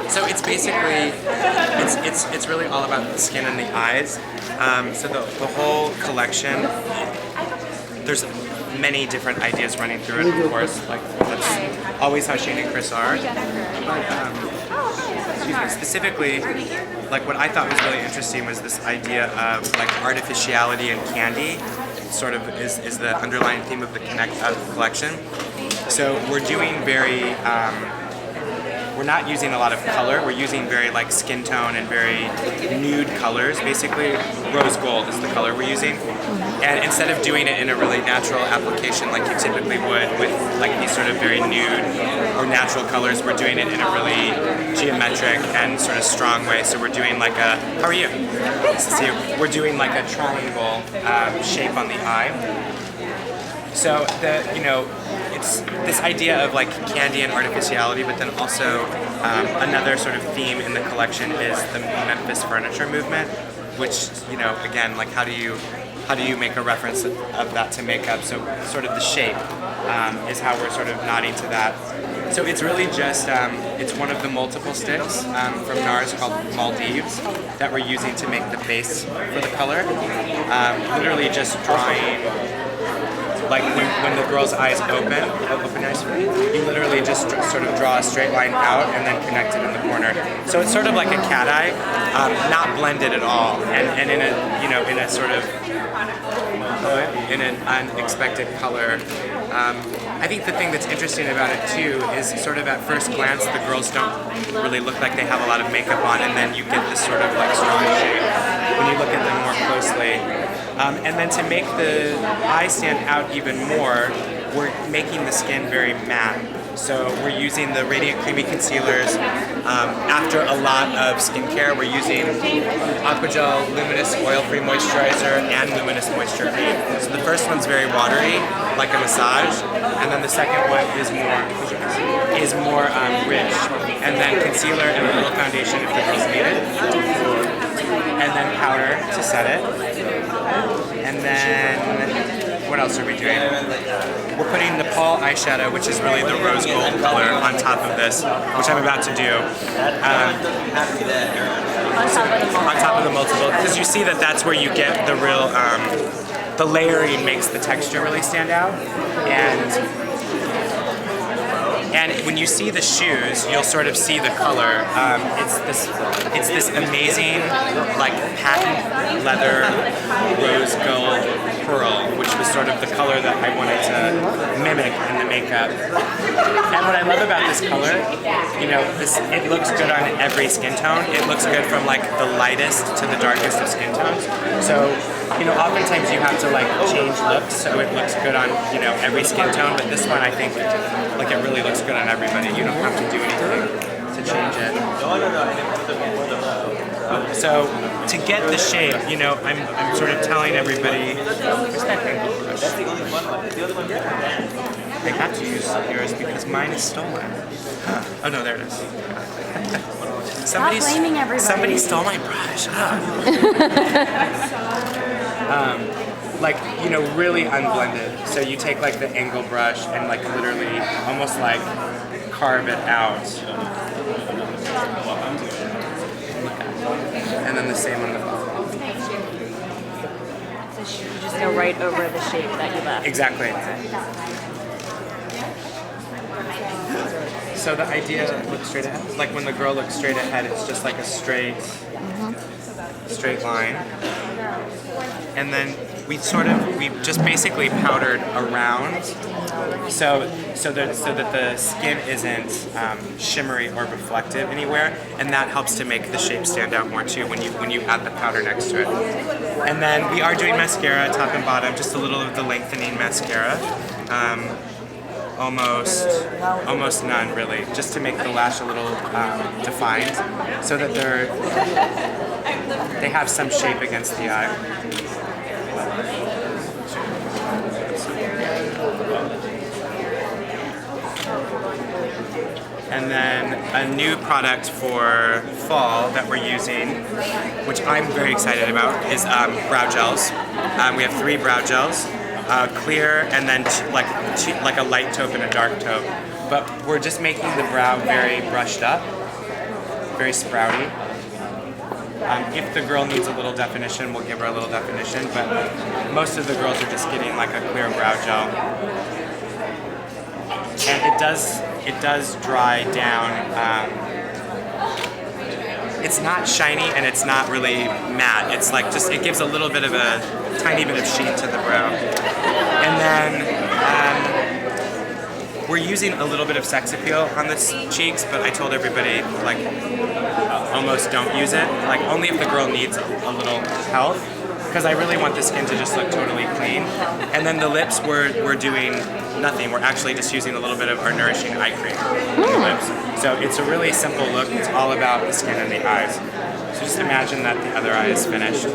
So it's basically, it's really all about the skin and the eyes. So the whole collection, there's many different ideas running through it, of course. Like that's always how Shane and Chris are. But excuse me, specifically, like what I thought was really interesting was this idea of like artificiality and candy. Sort of is the underlying theme of the collection. So we're doing very. We're not using a lot of color. We're using very like skin tone and very nude colors. Basically, rose gold is the color we're using. And instead of doing it in a really natural application like you typically would with like these sort of very nude or natural colors, we're doing it in a really geometric and sort of strong way. So we're doing like a, how are you? Nice to see you. We're doing like a triangle shape on the eye. So it's this idea of like candy and artificiality, but then also another sort of theme in the collection is the Memphis furniture movement, which again, like how do you make a reference of that to makeup? So sort of the shape is how we're sort of nodding to that. So it's really just it's one of the multiple sticks from NARS called Maldives that we're using to make the base for the color. Literally just drawing. Like when the girl's eyes open eyes, you literally just sort of draw a straight line out and then connect it in the corner. So it's sort of like a cat eye, not blended at all, and in a in a sort of in an unexpected color. I think the thing that's interesting about it too is sort of at first glance the girls don't really look like they have a lot of makeup on, and then you get this sort of like strong shade when you look at them more closely. And then to make the eye stand out even more, we're making the skin very matte. So we're using the Radiant Creamy Concealers. After a lot of skincare, we're using Aquagel Luminous Oil-Free Moisturizer and Luminous Moisture Cream. So the first one's very watery, like a massage, and then the second one is more rich. And then concealer and a little foundation if the girls need it. And then powder to set it. And then, what else are we doing? We're putting the Paul eyeshadow, which is really the rose gold color, on top of this, which I'm about to do. On top of the multiple, because you see that that's where you get the real, the layering makes the texture really stand out. And when you see the shoes, you'll sort of see the color. It's this amazing, like patent leather rose gold pearl, which was sort of the color that I wanted to mimic in the makeup. And what I love about this color, it looks good on every skin tone. It looks good from like the lightest to the darkest of skin tones. So, oftentimes you have to like change looks so it looks good on, every skin tone, but this one I think like it really looks good on everybody. You don't have to do anything to change it. So to get the shape, I'm sort of telling everybody, where's that angle brush? I have to use yours because mine is stolen. Oh no, there it is. Stop blaming everybody. Somebody stole my brush. Really unblended. So you take like the angle brush and like literally almost like carve it out. And then the same on the bottom. So you just go right over the shape that you left. Exactly. So the idea, look straight ahead. Like when the girl looks straight ahead, it's just like a straight line. And then we just basically powdered around, so that the skin isn't shimmery or reflective anywhere, and that helps to make the shape stand out more too when you add the powder next to it. And then we are doing mascara, top and bottom, just a little of the lengthening mascara. Almost none really, just to make the lash a little defined, so that they have some shape against the eye. And then a new product for fall that we're using, which I'm very excited about, is brow gels. We have 3 brow gels. Clear, and then like a light taupe and a dark taupe. But we're just making the brow very brushed up. very sprouty. If the girl needs a little definition, we'll give her a little definition, but most of the girls are just getting like a clear brow gel. And it does dry down. It's not shiny and it's not really matte. It's like just, it gives a little bit of a tiny bit of sheen to the brow. And then we're using a little bit of sex appeal on the cheeks, but I told everybody like almost don't use it. Like only if the girl needs a little help, because I really want the skin to just look totally clean. And then the lips, we're doing nothing. We're actually just using a little bit of our nourishing eye cream on the lips. So it's a really simple look. It's all about the skin and the eyes. So just imagine that the other eye is finished.